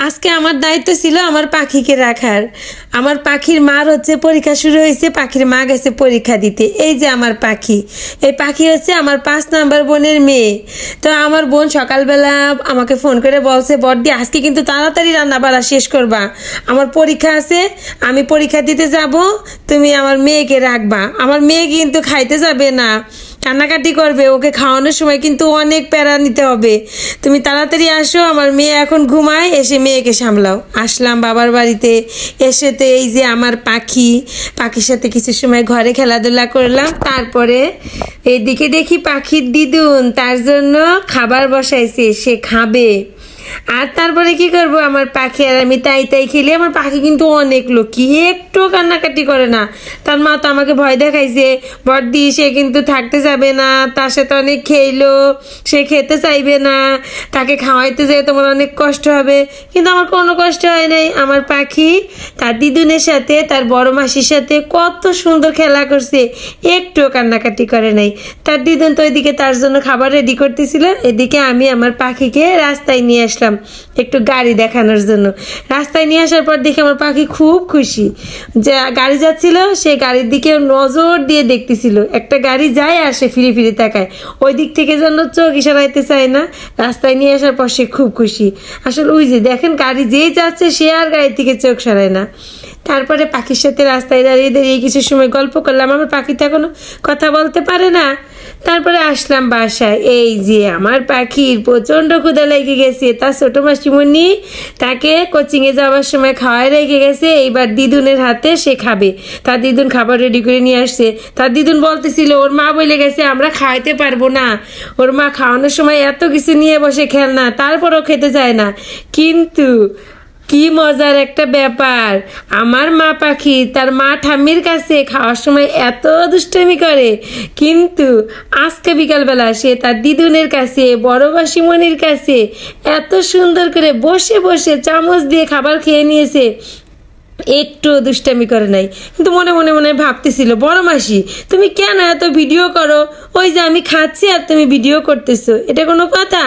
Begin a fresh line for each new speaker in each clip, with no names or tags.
আজকে আমার দায়িত্ব ছিল আমার পাখিকে রাখার। আমার পাখির মার হচ্ছে পরীক্ষা শুরু হয়েছে, পাখির মা গেছে পরীক্ষা দিতে। এই যে আমার পাখি, এই পাখি হচ্ছে আমার 5 নম্বর বোনের মেয়ে। তো আমার বোন সকালবেলা আমাকে ফোন করে বলছে, বড়দি আজকে কিন্তু তাড়াতাড়ি রান্না বাড়া শেষ করবা, আমার পরীক্ষা আছে, আমি পরীক্ষা দিতে যাব, তুমি আমার মেয়েকে রাখবা। আমার মেয়ে কিন্তু খাইতে যাবে না, কান্নাকাটি করবে, ওকে খাওয়ানোর সময় কিন্তু অনেক প্যারা নিতে হবে, তুমি তাড়াতাড়ি আসো, আমার মেয়ে এখন ঘুমায়, এসে মেয়েকে সামলাও। আসলাম বাবার বাড়িতে, এসে তো এই যে আমার পাখির সাথে কিছু সময় ঘরে খেলাধুলা করলাম। তারপরে এইদিকে দেখি পাখির দিদুন তার জন্য খাবার বসাইছে, সে খাবে। আর তারপরে কি করব, আমার পাখি আর আমি তাই খেলি। আমার পাখি কিন্তু অনেক লক্ষ্মী, একটু কান্নাকাটি করে না। তার মা তো আমাকে ভয় দেখাইছে, বড়দি সে কিন্তু থাকতে যাবে না, তার সাথে অনেক খেইলো, সে খেতে চাইবে না, তাকে খাওয়াইতে যেয়ে তোমার অনেক কষ্ট হবে। কিন্তু আমার কোনো কষ্ট হয় নাই। আমার পাখি তার দিদুনের সাথে, তার বড় মাসির সাথে কত সুন্দর খেলা করছে, একটুও কান্নাকাটি করে নাই। তার দিদুন তো ওইদিকে তার জন্য খাবার রেডি করতেছিল, এদিকে আমি আমার পাখিকে রাস্তায় নিয়ে আসলাম একটু গাড়ি দেখানোর জন্য। রাস্তায় নিয়ে আসার পর দেখে আমার পাখি খুব খুশি, যে গাড়ি যাচ্ছিল সে গাড়ির দিকে নজর দিয়ে দেখতেছিল, একটা গাড়ি যায় আর সে ফিরে ফিরে তাকায়, ওই দিক থেকে যেন চোখ ইশারাইতে চায় না। রাস্তায় নিয়ে আসার পর সে খুব খুশি। আসলে ওই যে দেখেন, গাড়ি যেই যাচ্ছে সে আর গাড়ির থেকে চোখ সরায় না। তারপরে পাখির সাথে রাস্তায় দাঁড়িয়ে কিছু সময় গল্প করলাম। আমার পাখি তো এখনো কথা বলতে পারে না। তারপরে আসলাম বাসায়। এই যে আমার পাখির প্রচন্ড ক্ষুধা লেগে গেছে, তার ছোট মাসিমণি তাকে কোচিংয়ে যাওয়ার সময় খাওয়াই রেখে গেছে, এইবার দিদুনের হাতে সে খাবে। তার দিদুন খাবার রেডি করে নিয়ে আসছে। তার দিদুন বলতেছিল ওর মা বলে গেছে আমরা খাইতে পারবো না, ওর মা খাওয়ানোর সময় এত কিছু নিয়ে বসে খেলনা, তারপরও খেতে চায় না। কিন্তু কি মজার একটা ব্যাপার, আমার মা পাখি তার মা ঠাম্মির কাছে খাওয়ার সময় এত দুষ্টামি করে, কিন্তু আজকে বিকালবেলা সে তার দিদুনের কাছে, বড় মাসিমণির কাছে এত সুন্দর করে বসে বসে চামচ দিয়ে খাবার খেয়ে নিয়েছে, একটু দুষ্টামি করে নাই। কিন্তু মনে মনে ভাবতেছিল, বড় মাসি তুমি কেন এত ভিডিও করো, ওই যে আমি খাচ্ছি আর তুমি ভিডিও করতেছো, এটা কোনো কথা?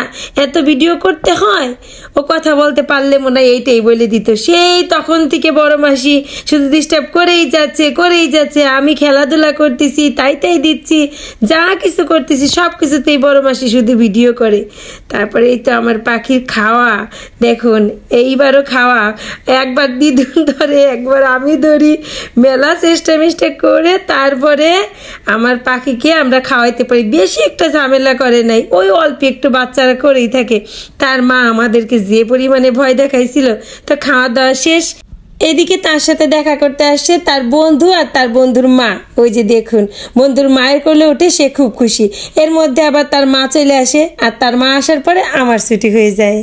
এত ভিডিও করতে হয়? ও কথা বলতে পারলে মনে হয় এইটাই বলে দিত। সেই তখন থেকে বড় মাসি শুধু ডিস্টার্ব করেই যাচ্ছে, আমি খেলাধুলা করতেছি তাই দিচ্ছি, যা কিছু করতেছি সব কিছুতেই বড় মাসি শুধু ভিডিও করে। তারপরে এই তো আমার পাখির খাওয়া দেখুন, এইবারও খাওয়া, একবার দিদুন ধরে একবার আমি ধরি, মেলা চেষ্টা করে তারপরে আমার পাখিকে আমরা খাওয়াইতে পারি। বেশি একটা ঝামেলা করে নাই, ওই অল্প একটু বাচ্চারা করেই থাকে। তার মা আমাদেরকে যে পরিমাণে ভয় দেখাইছিল, তো খাওয়া দাওয়া শেষ। এদিকে তার সাথে দেখা করতে আসছে তার বন্ধু আর তার বন্ধুর মা। ওই যে দেখুন, বন্ধুর মায়ের কোলে উঠে সে খুব খুশি। এর মধ্যে আবার তার মা চলে আসে, আর তার মা আসার পরে আমার ছুটি হয়ে যায়।